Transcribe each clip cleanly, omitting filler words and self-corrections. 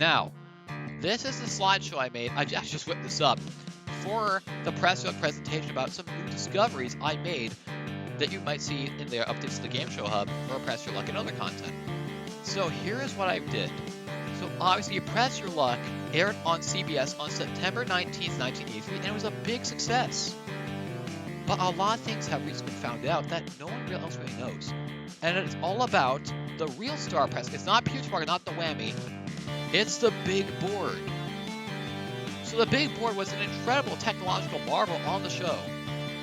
Now, this is the slideshow I made. I just whipped this up for the press presentation about some new discoveries I made that you might see in their updates to the Game Show Hub for Press Your Luck and other content. So here is what I did. So obviously, Press Your Luck aired on CBS on September 19th, 1983, and it was a big success. But a lot of things have recently been found out that no one else really knows. And it's all about the real star press. It's not Peter Parker, not the whammy. It's the big board. So the big board was an incredible technological marvel on the show.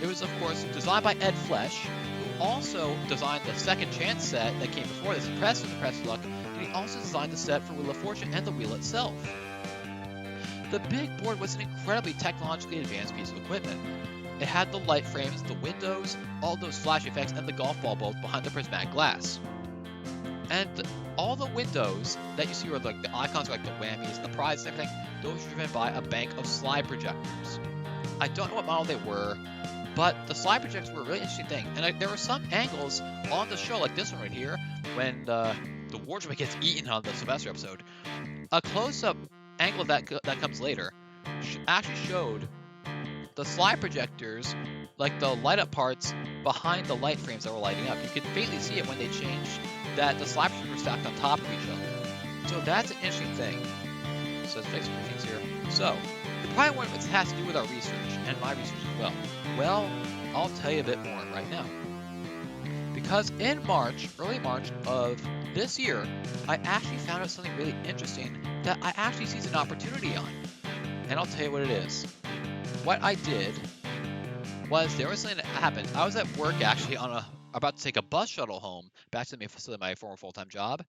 It was, of course, designed by Ed Flesch, who also designed the Second Chance set that came before this, Press and the Press Luck, and he also designed the set for Wheel of Fortune and the wheel itself. The big board was an incredibly technologically advanced piece of equipment. It had the light frames, the windows, all those flash effects, and the golf ball bolts behind the prismatic glass. And all the windows that you see where like the icons are like the whammies, the prizes, and everything, those were driven by a bank of slide projectors. I don't know what model they were, but the slide projectors were a really interesting thing. And there were some angles on the show, like this one right here, when the wardrobe gets eaten on the Sylvester episode. A close-up angle that comes later actually showed the slide projectors, like the light-up parts behind the light frames that were lighting up. You could faintly see it when they changed that the slide projectors were stacked on top of each other. So that's an interesting thing. So let's fix a few things here. So, you're probably wondering what this has to do with our research, and my research as well. Well, I'll tell you a bit more right now. Because in March, early March of this year, I actually found out something really interesting that I actually see an opportunity on. And I'll tell you what it is. What I did was there was something that happened. I was at work actually about to take a bus shuttle home back to my former full-time job,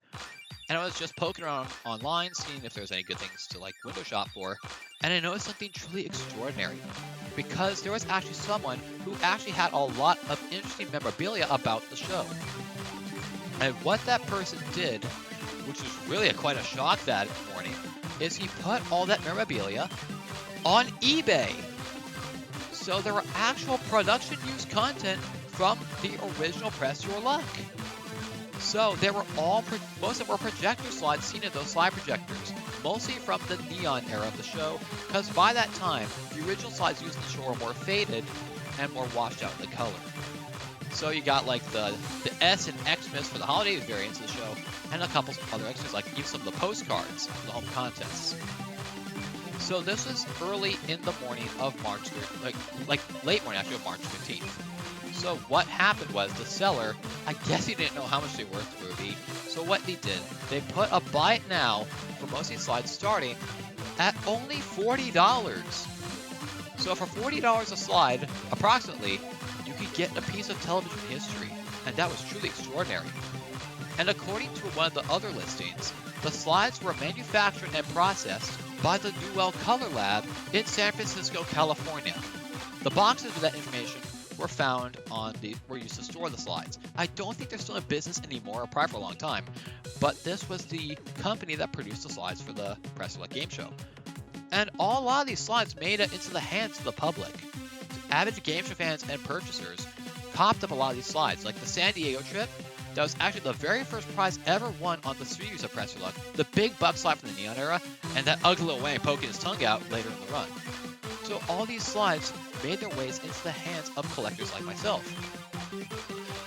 and I was just poking around online, seeing if there was any good things to like window shop for, and I noticed something truly extraordinary, because there was actually someone who actually had a lot of interesting memorabilia about the show. And what that person did, which was really quite a shock that morning, is he put all that memorabilia on eBay. So there were actual production use content from the original Press Your Luck. So they were most of them were projector slides seen in those slide projectors, mostly from the neon era of the show, because by that time, the original slides used in the show were more faded and more washed out in the color. So you got like the S and Xmas for the holiday variants of the show, and a couple other extras like even some of the postcards, the home contests. So this was early in the morning of March 3rd, like late morning actually of March 15th. So what happened was the seller, I guess he didn't know how much they were worth would be. So what they did, they put a buy it now for most of these slides starting at only $40. So for $40 a slide, approximately, you could get a piece of television history, and that was truly extraordinary. And according to one of the other listings, the slides were manufactured and processed by the Newell Color Lab in San Francisco, California. The boxes with that information were used to store the slides. I don't think they're still in business anymore, or probably for a long time, but this was the company that produced the slides for the Press Your Luck game show. And a lot of these slides made it into the hands of the public. Avid game show fans and purchasers copped up a lot of these slides, like the San Diego trip. That was actually the very first prize ever won on the series of Press Your Luck, the big buck slide from the Neon era, and that ugly little Wayne poking his tongue out later in the run. So all these slides made their ways into the hands of collectors like myself.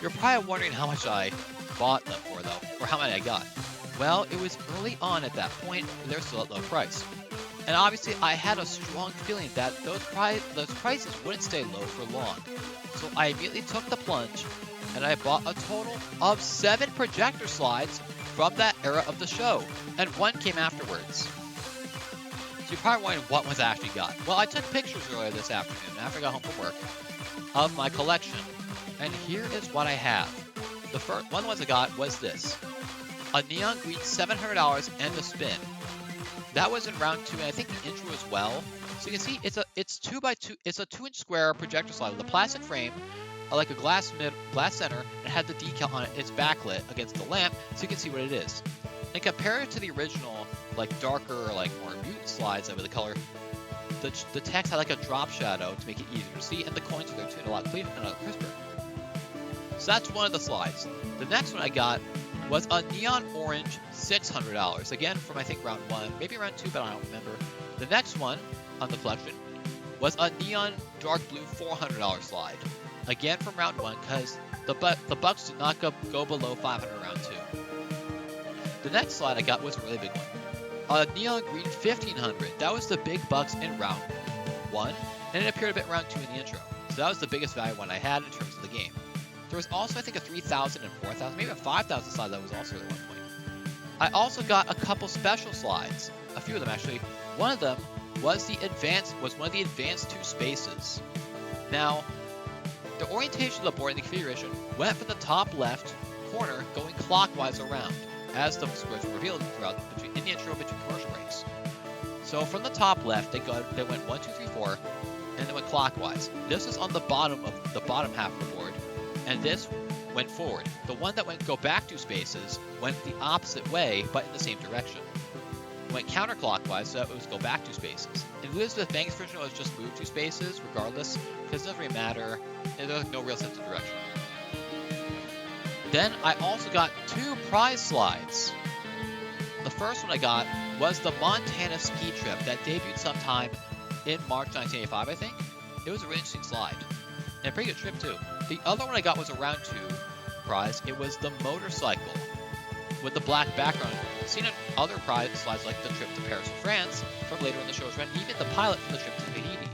You're probably wondering how much I bought them for though, or how many I got. Well, it was early on at that point, and they're still at low price. And obviously I had a strong feeling that those prices wouldn't stay low for long. So I immediately took the plunge, and I bought a total of 7 projector slides from that era of the show, and 1 came afterwards. So you're probably wondering what ones I actually got. Well, I took pictures earlier this afternoon after I got home from work of my collection, and here is what I have. The first one of the ones I got was this, a neon green $700 and a spin. That was in round 2, and I think the intro as well. So you can see it's a 2x2, it's a 2-inch square projector slide with a plastic frame, like a glass center, and had the decal on it. It's backlit against the lamp, so you can see what it is. And compared to the original, like darker or like more mutant slides with the color, the text had like a drop shadow to make it easier to see, and the coins are there too, a lot cleaner and a lot crisper. So that's one of the slides. The next one I got was a neon orange $600. Again, from I think round 1, maybe round 2, but I don't remember. The next one on the collection was a neon dark blue $400 slide. Again from round 1, because the bucks did not go below 500 round 2. The next slide I got was a really big one. A neon green 1500. That was the big bucks in round 1, and it appeared a bit round 2 in the intro. So that was the biggest value one I had in terms of the game. There was also, I think, a 3,000 and 4,000, maybe a 5,000 slide that was also at one point. I also got a couple special slides, a few of them actually. One of them was one of the advanced 2 spaces. Now, the orientation of the board and the configuration went from the top left corner going clockwise around, as the squares were revealed throughout in the intro between commercial breaks. So from the top left, they went 1, 2, 3, 4, and they went clockwise. This is on the bottom half of the board, and this went forward. The one that went go back 2 spaces went the opposite way, but in the same direction. Went counterclockwise, so it was go back 2 spaces. In Elizabeth Banks' version, it was just move 2 spaces, regardless, because it doesn't really matter. There's no real sense of direction. Then I also got 2 prize slides. The first one I got was the Montana ski trip that debuted sometime in March 1985, I think. It was a really interesting slide, and a pretty good trip too. The other one I got was a round 2 prize. It was the motorcycle with the black background. Seen in other prize slides like the trip to Paris and France from later in the show's run, even the pilot for the trip to Tahiti.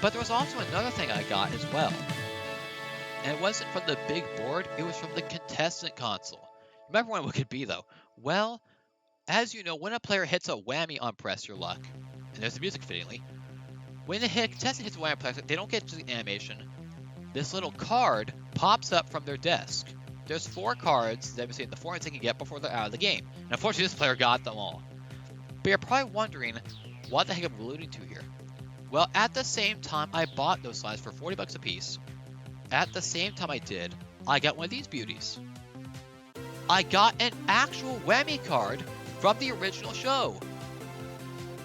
But there was also another thing I got as well. And it wasn't from the big board, it was from the contestant console. Remember when it could be though? Well, as you know, when a player hits a whammy on Press Your Luck, and there's the music fittingly, when the contestant hits a whammy on Press Your Luck, they don't get to the animation. This little card pops up from their desk. There's 4 cards that the 4 they can get before they're out of the game. And unfortunately, this player got them all. But you're probably wondering what the heck I'm alluding to here. Well, at the same time I bought those slides for 40 bucks a piece, at the same time I did, I got one of these beauties. I got an actual whammy card from the original show.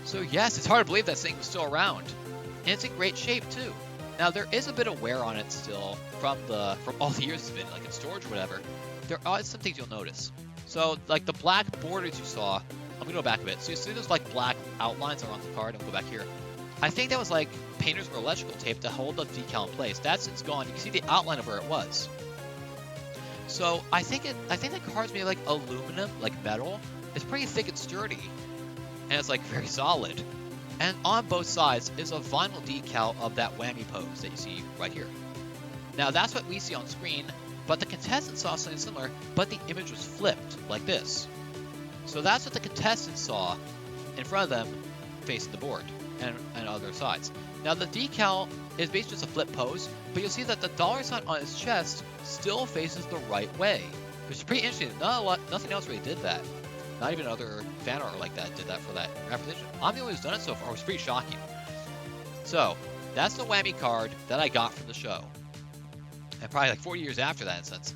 So yes, it's hard to believe that thing was still around. And it's in great shape too. Now there is a bit of wear on it still from all the years it's been, like in storage or whatever. There are some things you'll notice. So like the black borders you saw, I'm gonna go back a bit. So you see those like black outlines around the card. I'll go back here. I think that was like painters or electrical tape to hold the decal in place. That's since gone. You can see the outline of where it was. So I think the card's made like aluminum, like metal. It's pretty thick and sturdy, and it's like very solid. And on both sides is a vinyl decal of that whammy pose that you see right here. Now that's what we see on screen, but the contestants saw something similar, but the image was flipped like this. So that's what the contestants saw in front of them facing the board and other sides. Now the decal is basically just a flip pose, but you'll see that the dollar sign on his chest still faces the right way, which is pretty interesting. Nothing else really did that. Not even other fan art like that did that for that repetition. I'm the only who's done it so far. It was pretty shocking. So that's the whammy card that I got from the show, and probably like 40 years after that in a sense.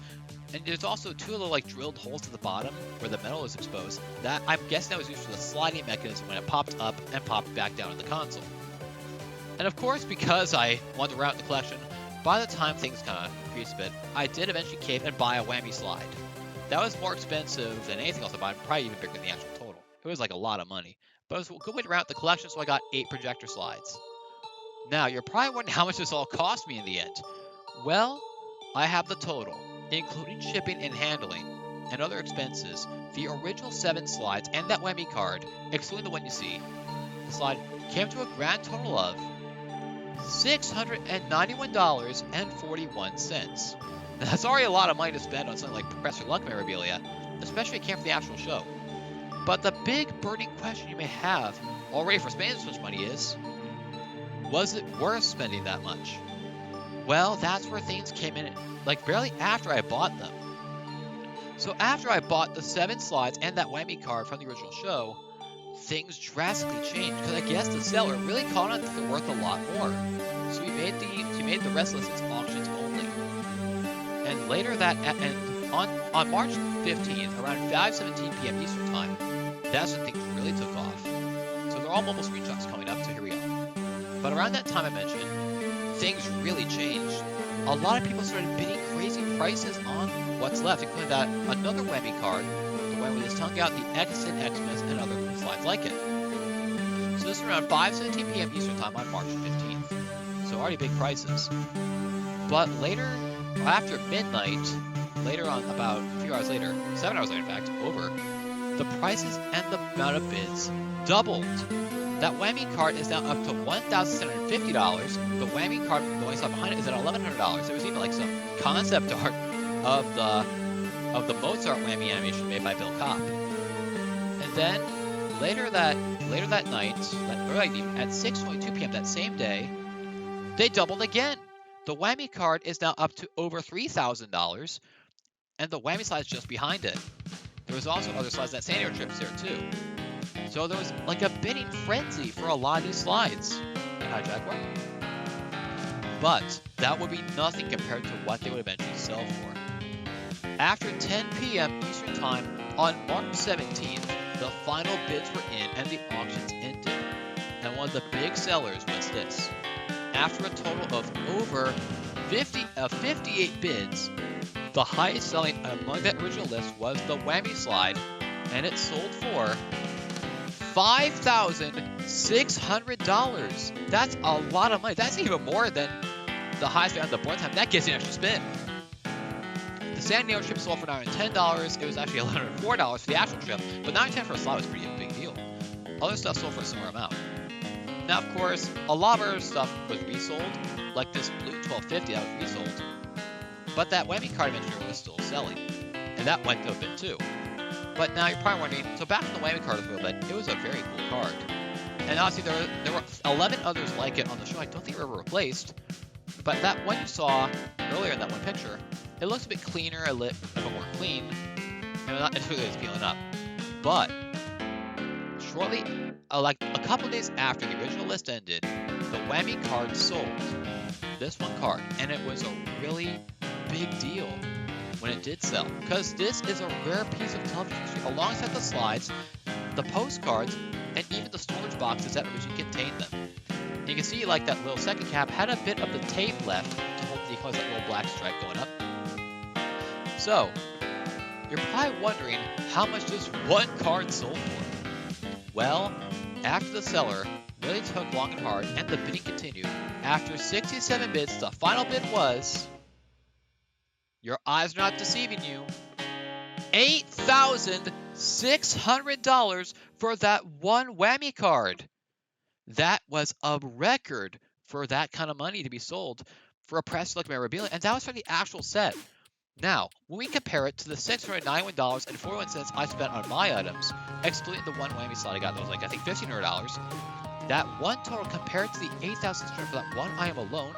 And there's also 2 little like drilled holes at the bottom where the metal is exposed. That I'm guessing that was used for the sliding mechanism when it popped up and popped back down in the console. And of course, because I wanted to round out the collection, by the time things kind of increased a bit, I did eventually cave and buy a whammy slide. That was more expensive than anything else I bought, probably even bigger than the actual total. It was like a lot of money. But it was a good way to round out the collection, so I got 8 projector slides. Now, you're probably wondering how much this all cost me in the end. Well, I have the total, including shipping and handling, and other expenses, the original 7 slides and that whammy card, excluding the one you see. The slide came to a grand total of $691.41. Now, that's already a lot of money to spend on something like Professor Luck memorabilia, especially if it came from the actual show. But the big burning question you may have already for spending so much money is, was it worth spending that much? Well, that's where things came in, like barely after I bought them. So after I bought the 7 slides and that whammy card from the original show, things drastically changed, because I guess the seller really caught on that they're worth a lot more. So he made the rest of this auctions only. And later on March 15th, around 5:17 p.m. Eastern Time, that's when things really took off. So they're all mobile screenshots coming up, so here we go. But around that time I mentioned, things really changed. a lot of people started bidding crazy prices on what's left, including that another whammy card, the one with his tongue out, the X and Xmas, and other slides like it. So this is around 5:17 p.m. Eastern Time on March 15th. So already big prices. But later, after midnight, later on, about a few hours later, 7 hours later in fact, over, the prices and the amount of bids doubled. That whammy card is now up to $1,750. The whammy card, the one behind it, is at $1,100. There was even like some concept art of the Mozart whammy animation made by Bill Kopp. And then later that night, at 6:22 p.m. that same day, they doubled again. The whammy card is now up to over $3,000, and the whammy slide is just behind it. There was also other slides that San Diego trips there too. So there was like a bidding frenzy for a lot of these slides. Hi, Jaguar. But that would be nothing compared to what they would eventually sell for. After 10 p.m. Eastern Time on March 17th, the final bids were in and the auctions ended. And one of the big sellers was this. After a total of over 58 bids, the highest selling among that original list was the whammy slide, and it sold for $5,600. That's a lot of money. That's even more than the highest on the board time. That gives you an extra spin. The San Diego trip sold for $910. It was actually $104 for the actual trip, but $910 for a slot was pretty a big deal. Other stuff sold for a similar amount. Now, of course, a lot of our stuff was resold, like this blue 1250 that was resold, but that whammy card eventually was still selling, and that went up a bit too. But now you're probably wondering, so back to the whammy card a little bit, it was a very cool card. And obviously there were 11 others like it on the show. I don't think they were replaced, but that one you saw earlier in that one picture, it looks a bit cleaner, a bit more clean, and not necessarily it's peeling up. But shortly, like a couple days after the original list ended, the whammy card sold. This one card, and it was a really big deal when it did sell, because this is a rare piece of television history, alongside the slides, the postcards, and even the storage boxes that originally contained them. And you can see like that little second cap had a bit of the tape left to hold the that little black stripe going up. So you're probably wondering how much this one card sold for. Well, after the seller really took long and hard and the bidding continued, after 67 bids, the final bid was, your eyes are not deceiving you, $8,600 for that one whammy card. That was a record for that kind of money to be sold for a press like memorabilia, and that was for the actual set. Now, when we compare it to the $691.41 I spent on my items, excluding the one whammy slide I got that was like, I think, $1,500, that one total compared to the $8,600 for that one item alone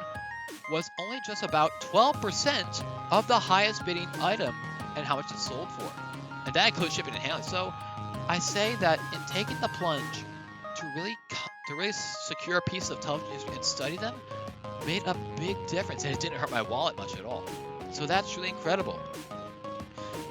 was only just about 12% of the highest bidding item and how much it sold for. And that includes shipping and handling. So I say that in taking the plunge to really secure a piece of television history and study them made a big difference, and it didn't hurt my wallet much at all. So that's really incredible.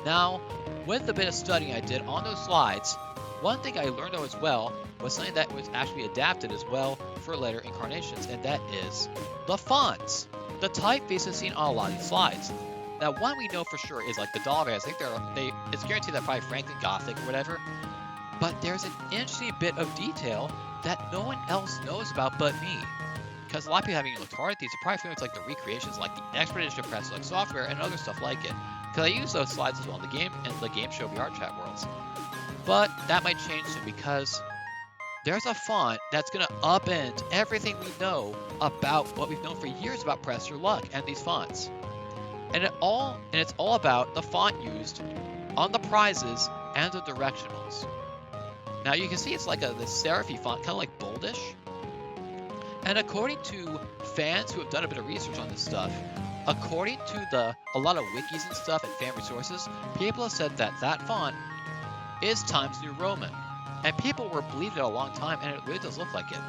Now, with the bit of studying I did on those slides, one thing I learned though as well was something that was actually adapted as well for later incarnations, and that is the fonts. The typefaces seen on a lot of these slides. Now, one we know for sure is like the dollar. I think it's guaranteed that probably Franklin Gothic or whatever. But there's an interesting bit of detail that no one else knows about but me. Because a lot of people haven't even looked hard at these. They're probably familiar with like the recreations, like the Expedition Press, like software, and other stuff like it. Because I use those slides as well in the game and the game show VR chat worlds. But that might change soon, because there's a font that's going to upend everything we know about what we've known for years about Press Your Luck and these fonts. And it's all about the font used on the prizes and the directionals. Now you can see it's like this serify font, kind of like boldish. And according to fans who have done a bit of research on this stuff, according to a lot of wikis and stuff and fan resources, people have said that that font is Times New Roman. And people were believing it a long time, and it really does look like it.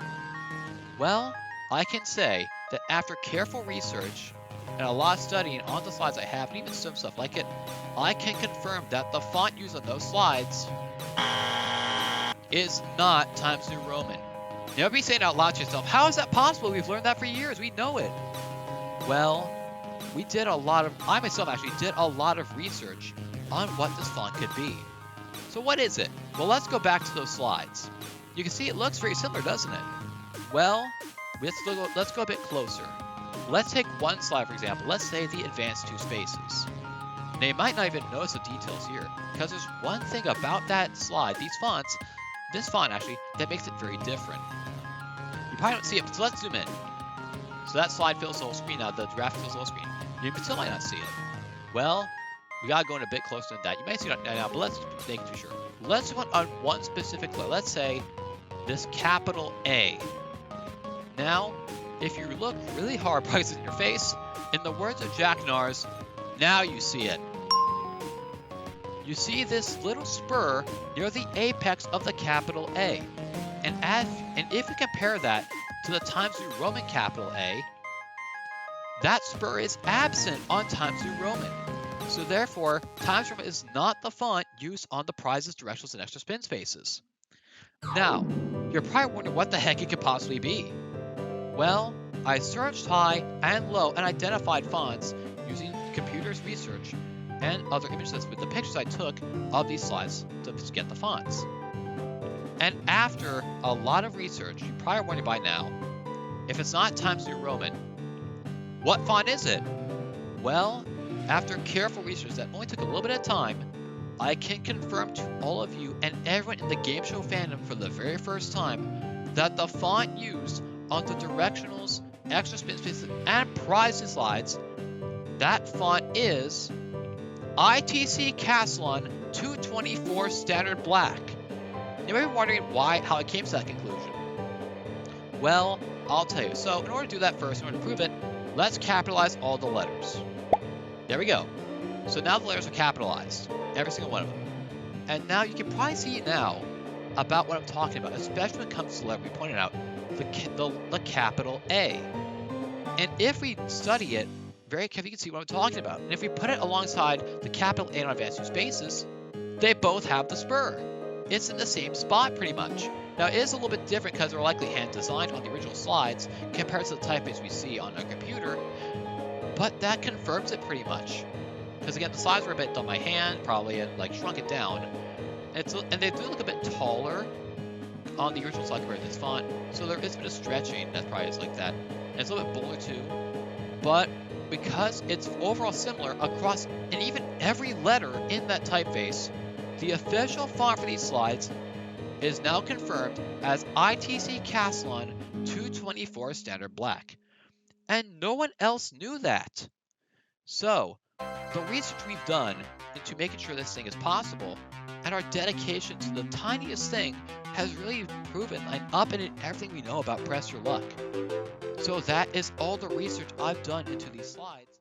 Well, I can say that after careful research and a lot of studying on the slides I have, and even some stuff like it, I can confirm that the font used on those slides is not Times New Roman. You'll be saying out loud to yourself, how is that possible? We've learned that for years. We know it. Well, I myself actually did a lot of research on what this font could be. So what is it? Well, let's go back to those slides. You can see it looks very similar, doesn't it? Well, let's go a bit closer. Let's take one slide, for example. Let's say the advanced 2 spaces. Now, you might not even notice the details here, because there's one thing about that slide, this font actually, that makes it very different. You probably don't see it, so let's zoom in. So that slide fills the whole screen now, the graph fills the whole screen. You still might not see it. Well, we gotta go in a bit closer than that. You might see it now, but let's make it sure. Let's go on one specific letter. Let's say this capital A. Now, if you look really hard, probably in your face, in the words of Jack Nars, now you see it. You see this little spur near the apex of the capital A. And if we compare that to the Times New Roman capital A, that spur is absent on Times New Roman. So therefore, Times New Roman is not the font used on the prizes, directionals, and extra spin spaces. Now, you're probably wondering what the heck it could possibly be. Well, I searched high and low and identified fonts using computers research and other image sets with the pictures I took of these slides to get the fonts. And after a lot of research, you probably are wondering by now, if it's not Times New Roman, what font is it? Well, after careful research that only took a little bit of time, I can confirm to all of you and everyone in the game show fandom for the very first time that the font used on the directionals, extra spin spaces, and prizes slides, that font is ITC Castellon 224 Standard Black. You may be wondering how I came to that conclusion. Well, I'll tell you. So in order to do that first, in order to prove it, let's capitalize all the letters. There we go. So now the letters are capitalized, every single one of them. And now you can probably see now about what I'm talking about, especially when it comes to the letter we pointed out, the capital A. And if we study it very carefully, you can see what I'm talking about. And if we put it alongside the capital A on advanced 2 spaces, they both have the spur. It's in the same spot pretty much. Now it is a little bit different because they're likely hand designed on the original slides compared to the typeface we see on a computer, but that confirms it pretty much. Because again, the slides were a bit done by hand probably and like shrunk it down. And they do look a bit taller on the original slide compared to this font, so there is a bit of stretching that's probably just like that. And it's a little bit bolder too, but because it's overall similar across and even every letter in that typeface, the official font for these slides is now confirmed as ITC Castellon 224 Standard Black. And no one else knew that. So, the research we've done into making sure this thing is possible and our dedication to the tiniest thing has really proven and upended everything we know about Press Your Luck. So that is all the research I've done into these slides.